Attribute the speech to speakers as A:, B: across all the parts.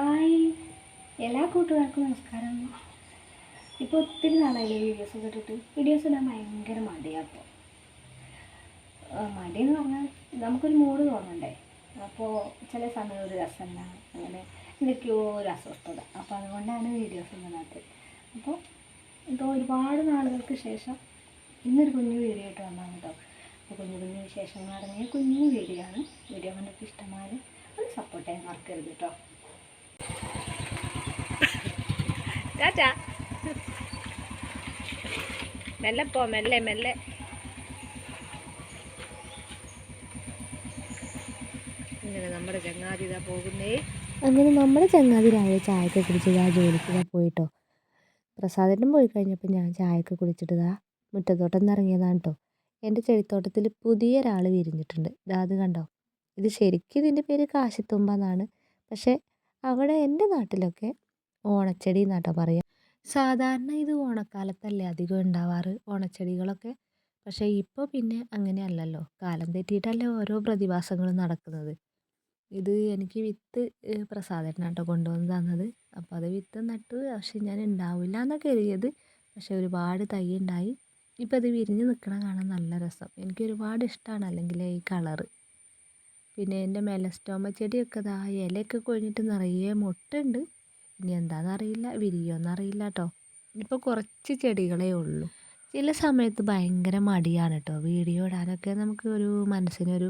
A: Hi, എല്ലാ കൂട്ടുകാർക്കും നമസ്കാരം. ഇപ്പോൾ ഒത്തിരി നാളായി വീഡിയോസ് ഇട്ടിട്ട്. വീഡിയോസ് ഇടാൻ ഭയങ്കര മടിയാപ്പോൾ. മടിയെന്ന് പറഞ്ഞാൽ നമുക്കൊരു മൂഡ് തോന്നണ്ടേ. അപ്പോൾ ചില സമയം ഒരു രസമല്ല, അങ്ങനെ എന്തൊക്കെയോ ഒരു അസ്വസ്ഥത. അപ്പോൾ അതുകൊണ്ടാണ് വീഡിയോസ് ഇടാത്തത്. അപ്പോൾ ഇപ്പോൾ ഒരുപാട് നാളുകൾക്ക് ശേഷം ഇന്നൊരു കുഞ്ഞു വീഡിയോ ആയിട്ട് വന്നാണ് കേട്ടോ. അപ്പോൾ കുഞ്ഞു കുഞ്ഞു വിശേഷങ്ങൾ അടങ്ങിയ കുഞ്ഞു വീഡിയോ ആണ്. വീഡിയോ കണ്ടിട്ട് ഇഷ്ടമായാൽ അത് സപ്പോർട്ട് ചെയ്യാൻ മറക്കരുത് കേട്ടോ.
B: ടാറ്റാ. മെല്ലെ പോ, മെല്ലെ മെല്ലെ. ഇങ്ങനെ നമ്മുടെ ചങ്ങാതി ഇതാ പോകുന്നേ.
C: അങ്ങനെ നമ്മുടെ ചങ്ങാതി രാവിലെ ചായയൊക്കെ കുടിച്ച് ജോലിക്ക് പോയിട്ടോ. പ്രസാദേട്ടൻ പോയി കഴിഞ്ഞപ്പോൾ ഞാൻ ചായയൊക്കെ കുടിച്ചിട്ട് മുറ്റത്തോട്ടം ഇറങ്ങിയതാണ് കേട്ടോ. എൻ്റെ ചെടിത്തോട്ടത്തിൽ പുതിയ ഒരാൾ വിരിഞ്ഞിട്ടുണ്ട്. അത് കണ്ടോ. ഇത് ശരിക്കും ഇതിൻ്റെ പേര് കാശിത്തുമ്പ എന്നാണ്. പക്ഷേ അവിടെ എൻ്റെ നാട്ടിലൊക്കെ ഓണച്ചെടി എന്നാട്ടോ പറയുക. സാധാരണ ഇത് ഓണക്കാലത്തല്ലേ അധികം ഉണ്ടാവാറ് ഓണച്ചെടികളൊക്കെ. പക്ഷേ ഇപ്പോൾ പിന്നെ അങ്ങനെയല്ലല്ലോ. കാലം തെറ്റിയിട്ടല്ലേ ഓരോ പ്രതിഭാസങ്ങളും നടക്കുന്നത്. ഇത് എനിക്ക് വിത്ത് പ്രസാദേട്ടനാട്ടോ കൊണ്ടുവന്ന് തന്നത്. അപ്പോൾ അത് വിത്ത് നട്ടു. പക്ഷെ ഞാൻ ഉണ്ടാവില്ല എന്നൊക്കെ കരുതിയത്. പക്ഷെ ഒരുപാട് തൈ ഉണ്ടായി. ഇപ്പോൾ അത് വിരിഞ്ഞ് നിൽക്കണ കാണാൻ നല്ല രസം. എനിക്ക് ഒരുപാട് ഇഷ്ടമാണ് അല്ലെങ്കിൽ ഈ കളറ്. പിന്നെ എൻ്റെ മെലസ്റ്റോമ ചെടിയൊക്കെ ഇലയൊക്കെ കൊഴിഞ്ഞിട്ട് നിറയെ മൊട്ടുണ്ട്. ഇനി എന്താണെന്നറിയില്ല, വിരിയുമെന്നറിയില്ല കേട്ടോ. ഇപ്പോൾ കുറച്ച് ചെടികളേ ഉള്ളൂ. ചില സമയത്ത് ഭയങ്കര മടിയാണ് കേട്ടോ. വീഡിയോ ഇടാനൊക്കെ നമുക്ക് ഒരു മനസ്സിനൊരു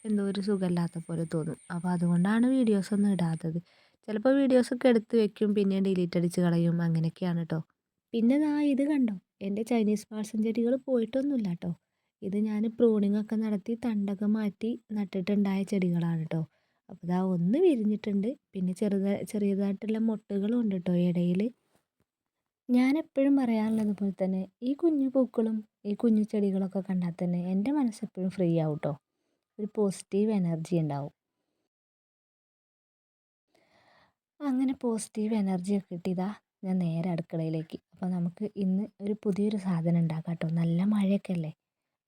C: എന്തോ ഒരു സുഖമില്ലാത്ത പോലെ തോന്നും. അപ്പോൾ അതുകൊണ്ടാണ് വീഡിയോസൊന്നും ഇടാത്തത്. ചിലപ്പോൾ വീഡിയോസൊക്കെ എടുത്ത് വെക്കും, പിന്നെ ഡിലീറ്റ് അടിച്ച് കളയും. അങ്ങനെയൊക്കെയാണ് കേട്ടോ. പിന്നെ ഇത് കണ്ടോ. എൻ്റെ ചൈനീസ് പാഴ്സൻ ചെടികൾ പോയിട്ടൊന്നുമില്ല കേട്ടോ. ഇത് ഞാൻ പ്രൂണിങ് ഒക്കെ നടത്തി തണ്ടൊക്കെ മാറ്റി നട്ടിട്ടുണ്ടായ ചെടികളാണ് കേട്ടോ. അപ്പോൾ ഒന്ന് വിരിഞ്ഞിട്ടുണ്ട്. പിന്നെ ചെറിയതായിട്ടുള്ള മൊട്ടുകളും ഉണ്ട് കേട്ടോ ഇടയിൽ. ഞാൻ എപ്പോഴും പറയാറുള്ളത് പോലെ തന്നെ ഈ കുഞ്ഞു പൂക്കളും ഈ കുഞ്ഞു ചെടികളൊക്കെ കണ്ടാൽ തന്നെ എൻ്റെ മനസ്സെപ്പോഴും ഫ്രീ ആവും കേട്ടോ. ഒരു പോസിറ്റീവ് എനർജി ഉണ്ടാവും. അങ്ങനെ പോസിറ്റീവ് എനർജിയൊക്കെ കിട്ടിയതാ ഞാൻ നേരെ അടുക്കളയിലേക്ക്. അപ്പോൾ നമുക്ക് ഇന്ന് ഒരു പുതിയൊരു സാധനം ഉണ്ടാക്കാം കേട്ടോ. നല്ല മഴയൊക്കെ അല്ലേ.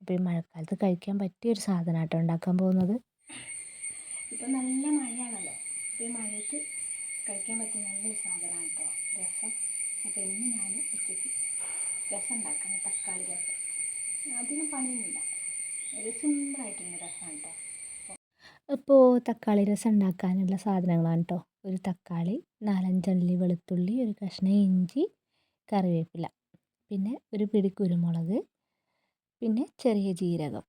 C: അപ്പോൾ ഈ മഴക്കാലത്ത് കഴിക്കാൻ പറ്റിയൊരു സാധനം കേട്ടോ ഉണ്ടാക്കാൻ പോകുന്നത്.
A: ഇപ്പം നല്ല മഴയാണല്ലോ. അപ്പോൾ ഈ മഴയത്ത് കഴിക്കാൻ പറ്റിയ നല്ലൊരു സാധനമാണ് കേട്ടോ രസം. അപ്പോൾ ഇന്ന് ഞാൻ ഉച്ചയ്ക്ക് രസം ഉണ്ടാക്കണം. തക്കാളി രസം. അധികം പണിയൊന്നുമില്ല, ഒരു സിമ്പിളായിട്ടുള്ള രസമാണ് കേട്ടോ.
C: അപ്പോൾ തക്കാളി രസം ഉണ്ടാക്കാനുള്ള സാധനങ്ങളാണ് കേട്ടോ. ഒരു തക്കാളി, 4-5 അല്ലി വെളുത്തുള്ളി, ഒരു കഷ്ണം ഇഞ്ചി, കറിവേപ്പില, പിന്നെ ഒരു പിടി കുരുമുളക്, പിന്നെ ചെറിയ ജീരകം,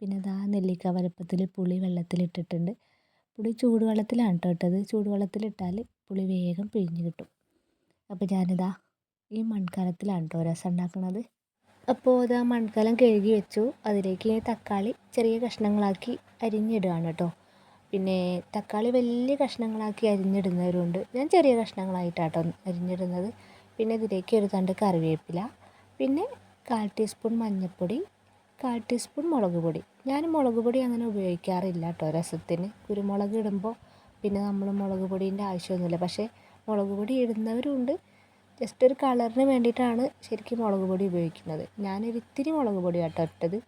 C: പിന്നെ നെല്ലിക്ക വലുപ്പത്തിൽ പുളി വെള്ളത്തിലിട്ടിട്ടുണ്ട്. പുളി ചൂടുവെള്ളത്തിലാണ് കേട്ടോ ഇട്ടത്. ചൂടുവെള്ളത്തിലിട്ടാൽ പുളി വേഗം പിഴിഞ്ഞ് കിട്ടും. അപ്പോൾ ഈ മൺകലത്തിലാണ് കേട്ടോ രസം ഉണ്ടാക്കുന്നത്. അപ്പോൾ മൺകലം കഴുകി വെച്ചു. അതിലേക്ക് തക്കാളി ചെറിയ കഷ്ണങ്ങളാക്കി അരിഞ്ഞിടുകയാണ് കേട്ടോ. പിന്നെ തക്കാളി വലിയ കഷ്ണങ്ങളാക്കി അരിഞ്ഞിടുന്നവരുണ്ട്. ഞാൻ ചെറിയ കഷ്ണങ്ങളായിട്ടാട്ടോ അരിഞ്ഞിടുന്നത്. പിന്നെ ഇതിലേക്ക് ഒരു തണ്ട് കറിവേപ്പില, പിന്നെ 1/4 ടീസ്പൂൺ മഞ്ഞൾപ്പൊടി, 1/4 ടീസ്പൂൺ മുളക് പൊടി. ഞാൻ മുളക് പൊടി അങ്ങനെ ഉപയോഗിക്കാറില്ല കേട്ടോ രസത്തിന്. കുരുമുളക് ഇടുമ്പോൾ പിന്നെ നമ്മൾ മുളക് പൊടീൻ്റെ ആവശ്യമൊന്നുമില്ല. പക്ഷേ മുളക് പൊടി ഇടുന്നവരുണ്ട്. ജസ്റ്റ് ഒരു കളറിന് വേണ്ടിയിട്ടാണ് ശരിക്കും മുളക് പൊടി ഉപയോഗിക്കുന്നത്. ഞാനൊരു ഇത്തിരി മുളക് പൊടി കേട്ടോ ഇട്ടത്.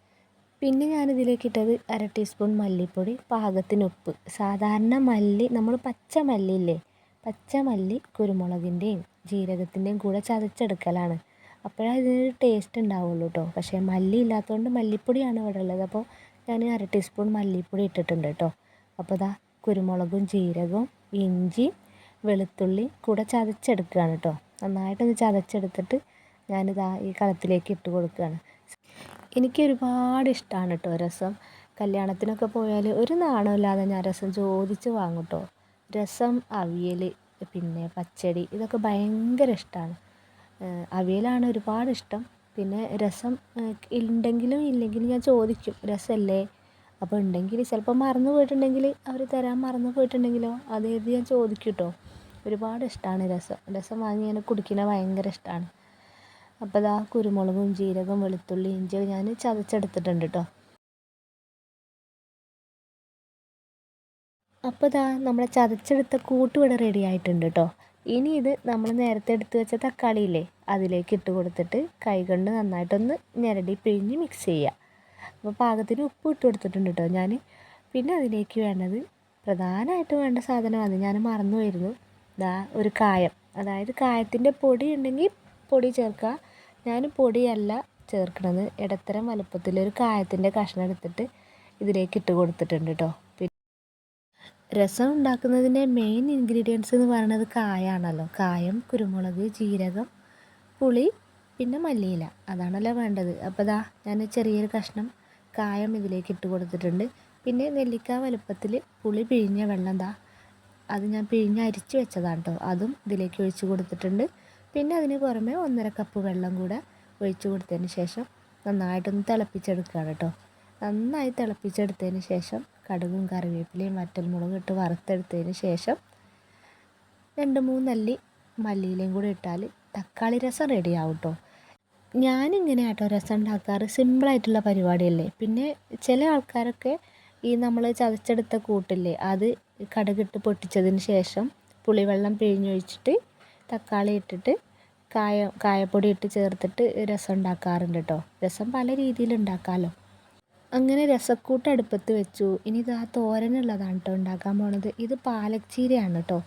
C: പിന്നെ ഞാനിതിലേക്ക് ഇട്ടത് 1/2 ടീസ്പൂൺ മല്ലിപ്പൊടി, പാകത്തിന് ഉപ്പ്. സാധാരണ മല്ലി, നമ്മൾ പച്ച മല്ലിയില്ലേ, പച്ച മല്ലി കുരുമുളകിൻ്റെയും ജീരകത്തിൻ്റെയും കൂടെ ചതച്ചെടുക്കലാണ്. അപ്പോഴേ അതിനൊരു ടേസ്റ്റ് ഉണ്ടാവുള്ളൂ കേട്ടോ. പക്ഷേ മല്ലി ഇല്ലാത്തതുകൊണ്ട് മല്ലിപ്പൊടിയാണ് ഇവിടെ ഉള്ളത്. അപ്പോൾ ഞാൻ 1/2 ടീസ്പൂൺ മല്ലിപ്പൊടി ഇട്ടിട്ടുണ്ട് കേട്ടോ. അപ്പോൾ കുരുമുളകും ജീരകവും ഇഞ്ചി വെളുത്തുള്ളി കൂടെ ചതച്ചെടുക്കുകയാണ് കേട്ടോ. നന്നായിട്ടൊന്ന് ചതച്ചെടുത്തിട്ട് ഈ കളത്തിലേക്ക് ഇട്ട് കൊടുക്കുകയാണ്. എനിക്ക് ഒരുപാട് ഇഷ്ടമാണ് കേട്ടോ രസം. കല്യാണത്തിനൊക്കെ പോയാൽ ഒരു നാണമില്ലാതെ ഞാൻ രസം ചോദിച്ച് വാങ്ങും കേട്ടോ. രസം, അവിയൽ, പിന്നെ പച്ചടി, ഇതൊക്കെ ഭയങ്കര ഇഷ്ടമാണ്. അവിയലാണ് ഒരുപാട് ഇഷ്ടം. പിന്നെ രസം ഉണ്ടെങ്കിലും ഇല്ലെങ്കിലും ഞാൻ ചോദിക്കും, രസമല്ലേ. അപ്പോൾ ഉണ്ടെങ്കിൽ ചിലപ്പോൾ മറന്നു പോയിട്ടുണ്ടെങ്കിൽ അവർ തരാൻ മറന്നു പോയിട്ടുണ്ടെങ്കിലോ അത് ഞാൻ ചോദിക്കും കേട്ടോ. ഒരുപാട് ഇഷ്ടമാണ് രസം വാങ്ങി ഇങ്ങനെ കുടിക്കുന്നത് ഭയങ്കര ഇഷ്ടമാണ്. അപ്പോൾ കുരുമുളകും ജീരകം വെളുത്തുള്ളി ഇഞ്ചി ഞാൻ ചതച്ചെടുത്തിട്ടുണ്ട് കേട്ടോ. അപ്പോൾ നമ്മുടെ ചതച്ചെടുത്ത കൂട്ട് ഇവിടെ റെഡി ആയിട്ടുണ്ട് കേട്ടോ. ഇനി ഇത് നമ്മൾ നേരത്തെ എടുത്ത് വെച്ച തക്കാളി ഇല്ലേ, അതിലേക്ക് ഇട്ട് കൊടുത്തിട്ട് കൈകൊണ്ട് നന്നായിട്ടൊന്ന് ഞെരടി പിഴിഞ്ഞ് മിക്സ് ചെയ്യുക. അപ്പോൾ പാകത്തിന് ഉപ്പ് ഇട്ട് കൊടുത്തിട്ടുണ്ട് കേട്ടോ ഞാൻ. പിന്നെ അതിലേക്ക് വേണ്ടത്, പ്രധാനമായിട്ടും വേണ്ട സാധനം അത് ഞാൻ മറന്നു പോയിരുന്നു, ദാ ഒരു കായം, അതായത് കായത്തിൻ്റെ പൊടി ഉണ്ടെങ്കിൽ പൊടി ചേർക്കുക. ഞാൻ പൊടിയല്ല ചേർക്കണത്, ഇടത്തരം വലുപ്പത്തിലൊരു കായത്തിൻ്റെ കഷ്ണം എടുത്തിട്ട് ഇതിലേക്ക് ഇട്ട് കൊടുത്തിട്ടുണ്ട് കേട്ടോ. രസം ഉണ്ടാക്കുന്നതിൻ്റെ മെയിൻ ഇൻഗ്രീഡിയൻസ് എന്ന് പറയുന്നത് കായാണല്ലോ. കായം, കുരുമുളക്, ജീരകം, പുളി, പിന്നെ മല്ലിയില, അതാണല്ലോ വേണ്ടത്. അപ്പോൾ ദാ ഞാൻ ചെറിയൊരു കഷ്ണം കായം ഇതിലേക്ക് ഇട്ട് കൊടുത്തിട്ടുണ്ട്. പിന്നെ നെല്ലിക്ക വലുപ്പത്തിൽ പുളി പിഴിഞ്ഞ വെള്ളം ദാ അത് ഞാൻ പിഴിഞ്ഞ് അരിച്ച് വെച്ചതാണ് കേട്ടോ, അതും ഇതിലേക്ക് ഒഴിച്ച് കൊടുത്തിട്ടുണ്ട്. പിന്നെ അതിന് പുറമെ 1.5 കപ്പ് വെള്ളം കൂടെ ഒഴിച്ച് കൊടുത്തതിന് ശേഷം നന്നായിട്ടൊന്ന് തിളപ്പിച്ചെടുക്കുകയാണ് കേട്ടോ. നന്നായി തിളപ്പിച്ചെടുത്തതിന് ശേഷം കടുകും കറിവേപ്പിലയും വറ്റൽമുളകും ഇട്ട് വറുത്തെടുത്തതിന് ശേഷം 2-3 അല്ലി മല്ലിയിലയും കൂടി ഇട്ടാൽ തക്കാളി രസം റെഡിയാവും കേട്ടോ. ഞാനിങ്ങനെ ആട്ടോ രസം ഉണ്ടാക്കാറ്, സിമ്പിളായിട്ടുള്ള പരിപാടിയല്ലേ. പിന്നെ ചില ആൾക്കാരൊക്കെ ഈ നമ്മൾ ചതച്ചെടുത്ത കൂട്ടില്ലേ അത് കടുകിട്ട് പൊട്ടിച്ചതിന് ശേഷം പുളിവെള്ളം പിഴിഞ്ഞൊഴിച്ചിട്ട് തക്കാളി ഇട്ടിട്ട് കായപ്പൊടി ഇട്ട് ചേർത്തിട്ട് രസം ഉണ്ടാക്കാറുണ്ട് കേട്ടോ. രസം പല രീതിയിൽ ഉണ്ടാക്കാമല്ലോ. അങ്ങനെ രസക്കൂട്ട് അടുപ്പത്ത് വെച്ചു. ഇനി ഇതാ തോരനുള്ളതാണ് കേട്ടോ ഉണ്ടാക്കാൻ പോണത്. ഇത് പാലക്ചീരയാണ് കേട്ടോ.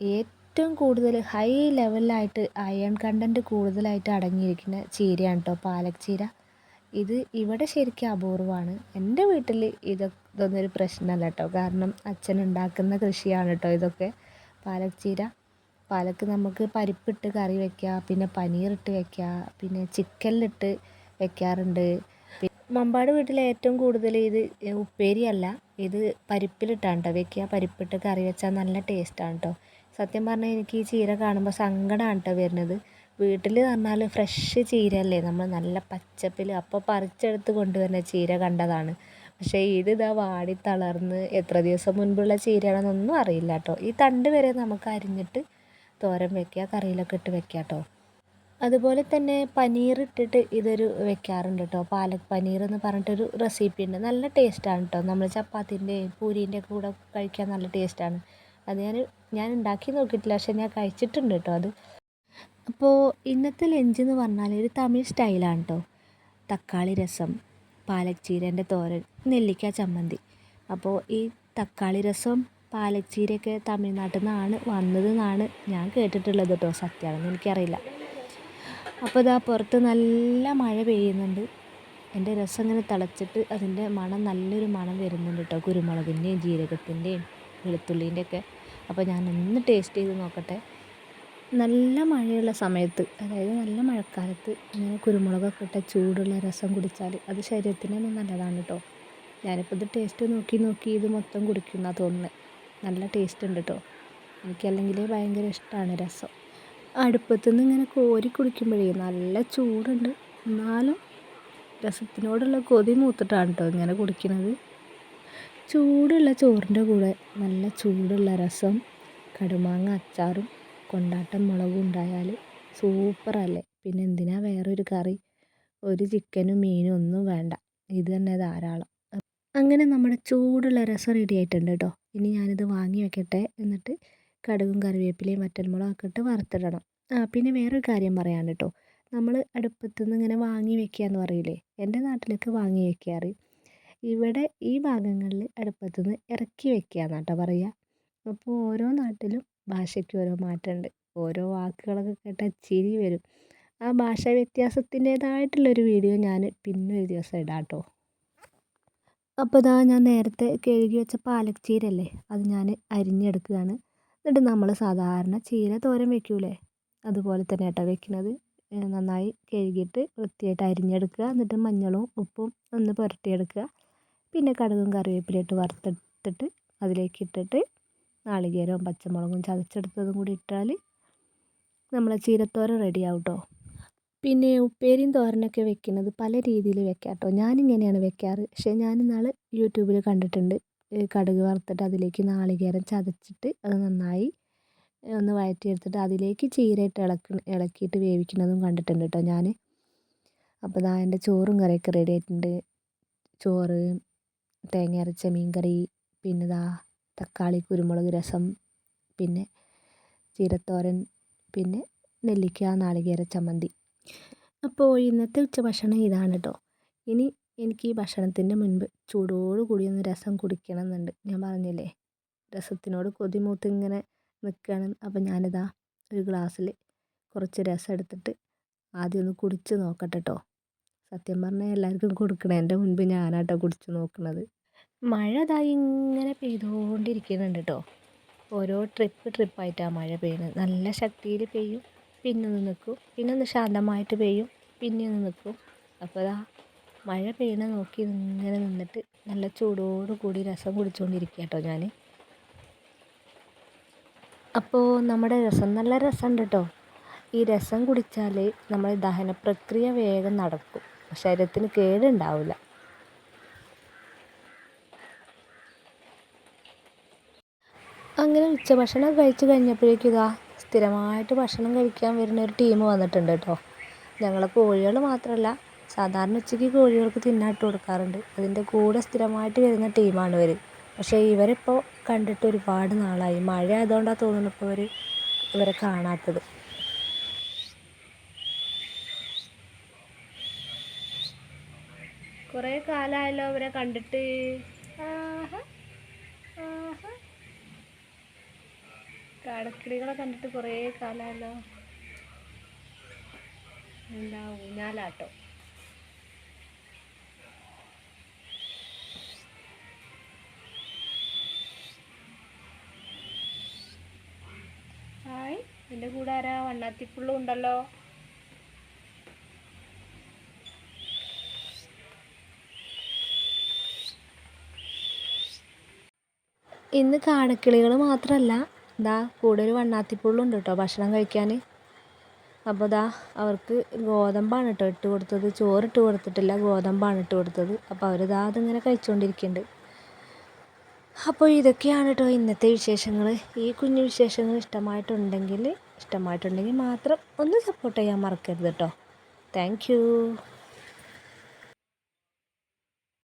C: ഏറ്റവും കൂടുതൽ ഹൈ ലെവലിലായിട്ട് അയൺ കണ്ടൻറ്റ് കൂടുതലായിട്ട് അടങ്ങിയിരിക്കുന്ന ചീരയാണ് കേട്ടോ പാലക്ചീര. ഇത് ഇവിടെ ശരിക്കും അപൂർവമാണ്. എൻ്റെ വീട്ടിൽ ഇതൊന്നും ഒരു പ്രശ്നമല്ല കേട്ടോ, കാരണം അച്ഛൻ ഉണ്ടാക്കുന്ന കൃഷിയാണ് കേട്ടോ ഇതൊക്കെ. പാലക്ചീര, പാലക്ക് നമുക്ക് പരിപ്പിട്ട് കറി വയ്ക്കുക, പിന്നെ പനീറിട്ട് വയ്ക്കുക, പിന്നെ ചിക്കനിലിട്ട് വയ്ക്കാറുണ്ട്. മമ്പാട് വീട്ടിൽ ഏറ്റവും കൂടുതൽ ഇത് ഉപ്പേരിയല്ല, ഇത് പരിപ്പിലിട്ടാണ് കേട്ടോ വയ്ക്കുക. പരിപ്പിട്ട് കറി വെച്ചാൽ നല്ല ടേസ്റ്റാണ് കേട്ടോ. സത്യം പറഞ്ഞാൽ എനിക്ക് ഈ ചീര കാണുമ്പോൾ സങ്കടമാണ് കേട്ടോ വരുന്നത്. വീട്ടിൽ പറഞ്ഞാൽ ഫ്രഷ് ചീരയല്ലേ, നമ്മൾ നല്ല പച്ചപ്പിൽ അപ്പോൾ പറിച്ചെടുത്ത് കൊണ്ടുവരുന്ന ചീര കണ്ടതാണ്. പക്ഷേ ഇതാ വാടി തളർന്ന് എത്ര ദിവസം മുൻപുള്ള ചീരയാണെന്നൊന്നും അറിയില്ല കേട്ടോ. ഈ തണ്ട് വരെ നമുക്ക് അരിഞ്ഞിട്ട് തോരൻ വയ്ക്കുക, കറിയിലൊക്കെ ഇട്ട് വയ്ക്കുക കേട്ടോ. അതുപോലെ തന്നെ പനീർ ഇട്ടിട്ട് ഇതൊരു വെക്കാറുണ്ട് കേട്ടോ. പാലക് പനീർ എന്ന് പറഞ്ഞിട്ടൊരു റെസിപ്പി ഉണ്ട്, നല്ല ടേസ്റ്റാണ് കേട്ടോ. നമ്മൾ ചപ്പാത്തിൻ്റെയും പൂരീൻ്റെ ഒക്കെ കൂടെ കഴിക്കാൻ നല്ല ടേസ്റ്റാണ്. അത് ഞാൻ ഉണ്ടാക്കി നോക്കിയിട്ടില്ല, പക്ഷേ ഞാൻ കഴിച്ചിട്ടുണ്ട് കേട്ടോ അത്. അപ്പോൾ ഇന്നത്തെ ലഞ്ച് എന്ന് പറഞ്ഞാൽ ഒരു തമിഴ് സ്റ്റൈലാണ് കേട്ടോ. തക്കാളി രസം, പാലക്ചീരേൻ്റെ തോരൻ, നെല്ലിക്ക ചമ്മന്തി. അപ്പോൾ ഈ തക്കാളി രസം പാലക്ചീരയൊക്കെ തമിഴ്നാട്ടിൽ നിന്നാണ് വന്നതെന്നാണ് ഞാൻ കേട്ടിട്ടുള്ളത് കേട്ടോ. സത്യമാണെന്ന് എനിക്കറിയില്ല. അപ്പോൾ ഇതാ പുറത്ത് നല്ല മഴ പെയ്യുന്നുണ്ട്. എൻ്റെ രസം ഇങ്ങനെ തിളച്ചിട്ട് അതിൻ്റെ മണം, നല്ലൊരു മണം വരുന്നുണ്ട് കേട്ടോ, കുരുമുളകിൻ്റെയും ജീരകത്തിൻ്റെയും വെളുത്തുള്ളീൻ്റെയൊക്കെ. അപ്പോൾ ഞാനൊന്ന് ടേസ്റ്റ് ചെയ്ത് നോക്കട്ടെ. നല്ല മഴയുള്ള സമയത്ത്, അതായത് നല്ല മഴക്കാലത്ത് ഇങ്ങനെ കുരുമുളകൊക്കെ ഇട്ട ചൂടുള്ള രസം കുടിച്ചാൽ അത് ശരീരത്തിന് നല്ലതാണ് കേട്ടോ. ഞാനിപ്പോൾ ഇത് ടേസ്റ്റ് നോക്കി ഇത് മൊത്തം കുടിക്കുമെന്നാണ് തോന്നുന്നത്. നല്ല ടേസ്റ്റ് ഉണ്ട് കേട്ടോ. എനിക്കല്ലെങ്കിൽ ഭയങ്കര ഇഷ്ടമാണ് രസം. അടുപ്പത്തുനിന്ന് ഇങ്ങനെ കോരി കുടിക്കുമ്പോഴേ നല്ല ചൂടുണ്ട്, എന്നാലും രസത്തിനോടുള്ള കൊതി മൂത്തിട്ടാണ് കേട്ടോ ഇങ്ങനെ കുടിക്കുന്നത്. ചൂടുള്ള ചോറിൻ്റെ കൂടെ നല്ല ചൂടുള്ള രസം, കടുമാങ്ങ അച്ചാറും കൊണ്ടാട്ടം മുളകും ഉണ്ടായാൽ സൂപ്പറല്ലേ. പിന്നെ എന്തിനാ വേറൊരു കറി, ഒരു ചിക്കനും മീനും ഒന്നും വേണ്ട, ഇത് തന്നെ ധാരാളം. അങ്ങനെ നമ്മുടെ ചൂടുള്ള രസം റെഡി ആയിട്ടുണ്ട് കേട്ടോ. ഇനി ഞാനിത് വാങ്ങി വെക്കട്ടെ, എന്നിട്ട് കടുകും കറിവേപ്പിലയും വറ്റൽമുളകൊക്കെ ഇട്ട് വറുത്തിടണം. പിന്നെ വേറൊരു കാര്യം പറയാൻ കേട്ടോ, നമ്മൾ അടുപ്പത്തുനിന്ന് ഇങ്ങനെ വാങ്ങി വെക്കുക എന്ന് പറയില്ലേ, എൻ്റെ നാട്ടിലൊക്കെ വാങ്ങി വെക്കാറ്. ഇവിടെ ഈ ഭാഗങ്ങളിൽ അടുപ്പത്തുനിന്ന് ഇറക്കി വെക്കുക എന്നാണ് കേട്ടോ പറയുക. അപ്പോൾ ഓരോ നാട്ടിലും ഭാഷയ്ക്ക് ഓരോ മാറ്റമുണ്ട്. ഓരോ വാക്കുകളൊക്കെ കേട്ടാൽ ചിരി വരും. ആ ഭാഷാ വ്യത്യാസത്തിൻ്റേതായിട്ടുള്ളൊരു വീഡിയോ ഞാൻ പിന്നെ ഒരു ദിവസം ഇടാം കേട്ടോ. അപ്പോൾ ഇതാ ഞാൻ നേരത്തെ കഴുകി വെച്ച പാലക് ചീരല്ലേ, അത് ഞാൻ അരിഞ്ഞെടുക്കുകയാണ്. എന്നിട്ട് നമ്മൾ സാധാരണ ചീര തോരൻ വെക്കൂലേ, അതുപോലെ തന്നെ കേട്ടോ വെക്കുന്നത്. നന്നായി കഴുകിയിട്ട് വൃത്തിയായിട്ട് അരിഞ്ഞെടുക്കുക. എന്നിട്ട് മഞ്ഞളും ഉപ്പും ഒന്ന് പുരട്ടിയെടുക്കുക. പിന്നെ കടുകും കറിവേപ്പിലയും ഇട്ട് വറുത്തെടുത്തിട്ട് അതിലേക്ക് ഇട്ടിട്ട് നാളികേരവും പച്ചമുളകും ചതച്ചെടുത്തതും കൂടി ഇട്ടാൽ നമ്മളെ ചീരത്തോരൻ റെഡിയാവും കേട്ടോ. പിന്നെ ഉപ്പേരിയും തോരനൊക്കെ വെക്കുന്നത് പല രീതിയിൽ വെക്കാം കേട്ടോ. ഞാനിങ്ങനെയാണ് വെക്കാറ്. പക്ഷേ ഞാൻ ഇന്നാൾ യൂട്യൂബിൽ കണ്ടിട്ടുണ്ട്, കടുക് വറുത്തിട്ട് അതിലേക്ക് നാളികേരം ചതച്ചിട്ട് അത് നന്നായി ഒന്ന് വഴറ്റിയെടുത്തിട്ട് അതിലേക്ക് ചീര ഇട്ട് ഇളക്കിയിട്ട് വേവിക്കുന്നതും കണ്ടിട്ടുണ്ട് കേട്ടോ ഞാൻ. അപ്പോൾ ദാ എൻ്റെ ചോറും കറിയൊക്കെ റെഡി ആയിട്ടുണ്ട്. ചോറ്, തേങ്ങ അരച്ച മീൻ കറി, പിന്നെ ദാ തക്കാളി കുരുമുളക് രസം, പിന്നെ ചീരത്തോരൻ, പിന്നെ നെല്ലിക്ക നാളികേര ചമ്മന്തി. അപ്പോൾ ഇന്നത്തെ ഉച്ചഭക്ഷണം ഇതാണ് കേട്ടോ. ഇനി എനിക്ക് ഈ ഭക്ഷണത്തിൻ്റെ മുൻപ് ചൂടോട് കൂടി ഒന്ന് രസം കുടിക്കണം എന്നുണ്ട്. ഞാൻ പറഞ്ഞില്ലേ, രസത്തിനോട് കൊതിമൂത്ത് ഇങ്ങനെ നിൽക്കുകയാണ്. അപ്പം ഞാനിതാ ഒരു ഗ്ലാസ്സിൽ കുറച്ച് രസം എടുത്തിട്ട് ആദ്യം ഒന്ന് കുടിച്ച് നോക്കട്ടെ കേട്ടോ. സത്യം പറഞ്ഞാൽ എല്ലാവർക്കും കൊടുക്കണതിൻ്റെ മുൻപ് ഞാനാട്ടോ കുടിച്ച് നോക്കുന്നത്. മഴ ഇതാ ഇങ്ങനെ പെയ്തുകൊണ്ടിരിക്കുന്നുണ്ട് കേട്ടോ. ഓരോ ട്രിപ്പായിട്ടാണ് മഴ പെയ്യുന്നത്. നല്ല ശക്തിയിൽ പെയ്യും, പിന്നെ ഒന്ന് നിൽക്കും, പിന്നെ ഒന്ന് ശാന്തമായിട്ട് പെയ്യും, പിന്നെ ഒന്ന് നിൽക്കും. അപ്പോൾ ഇതാ മഴ പെയ്യണ നോക്കി ഇങ്ങനെ നിന്നിട്ട് നല്ല ചൂടോട് കൂടി രസം കുടിച്ചുകൊണ്ടിരിക്കുക കേട്ടോ ഞാൻ. അപ്പോൾ നമ്മുടെ രസം നല്ല രസമുണ്ട് കേട്ടോ. ഈ രസം കുടിച്ചാൽ നമ്മുടെ ദഹന പ്രക്രിയ വേഗം നടക്കും, ശരീരത്തിന് കേടുണ്ടാവില്ല. അങ്ങനെ ഉച്ചഭക്ഷണം കഴിച്ച് കഴിഞ്ഞപ്പോഴേക്കും ഇതാ സ്ഥിരമായിട്ട് ഭക്ഷണം കഴിക്കാൻ വരുന്ന ഒരു ടീം വന്നിട്ടുണ്ട് കേട്ടോ. ഞങ്ങളെ കോഴികൾ മാത്രമല്ല, സാധാരണ ഉച്ചയ്ക്ക് കോഴികൾക്ക് തിന്നാട്ട് കൊടുക്കാറുണ്ട്. അതിൻ്റെ കൂടെ സ്ഥിരമായിട്ട് വരുന്ന ടീമാണ് ഇവർ. പക്ഷേ ഇവരിപ്പോൾ കണ്ടിട്ട് ഒരുപാട് നാളായി. മഴ ആയതുകൊണ്ടാണ് തോന്നുന്നു ഇപ്പോൾ ഇവരെ കാണാത്തത്.
B: കുറേ കാലമായല്ലോ അവരെ കണ്ടിട്ട്. ആഹാ ആഹാ, കാടക്കിളികളെ കണ്ടിട്ട് കുറേ കാലമായല്ലോ. എന്താ ഊഞ്ഞാലാട്ടോ. ഹായ്, എൻ്റെ കൂടെ ആരാ? വണ്ണാത്തിപ്പുള്ളും ഉണ്ടല്ലോ.
C: ഇന്ന് കാടക്കിളികൾ മാത്രമല്ല, ഇതാ കൂടെ ഒരു വണ്ണാത്തിപ്പുള്ളുണ്ട് കേട്ടോ ഭക്ഷണം കഴിക്കാൻ. അപ്പോൾ ഇതാ അവർക്ക് ഗോതമ്പാണ് കേട്ടോ ഇട്ട് കൊടുത്തത്. ചോറിട്ട് കൊടുത്തിട്ടില്ല, ഗോതമ്പാണ് ഇട്ട് കൊടുത്തത്. അപ്പോൾ അവരിതാ അതിങ്ങനെ കഴിച്ചുകൊണ്ടിരിക്കുന്നുണ്ട്. അപ്പോൾ ഇതൊക്കെയാണ് കേട്ടോ ഇന്നത്തെ വിശേഷങ്ങൾ. ഈ കുഞ്ഞു വിശേഷങ്ങൾ ഇഷ്ടമായിട്ടുണ്ടെങ്കിൽ മാത്രം ഒന്ന് സപ്പോർട്ട് ചെയ്യാൻ മറക്കരുത് കേട്ടോ. Thank you.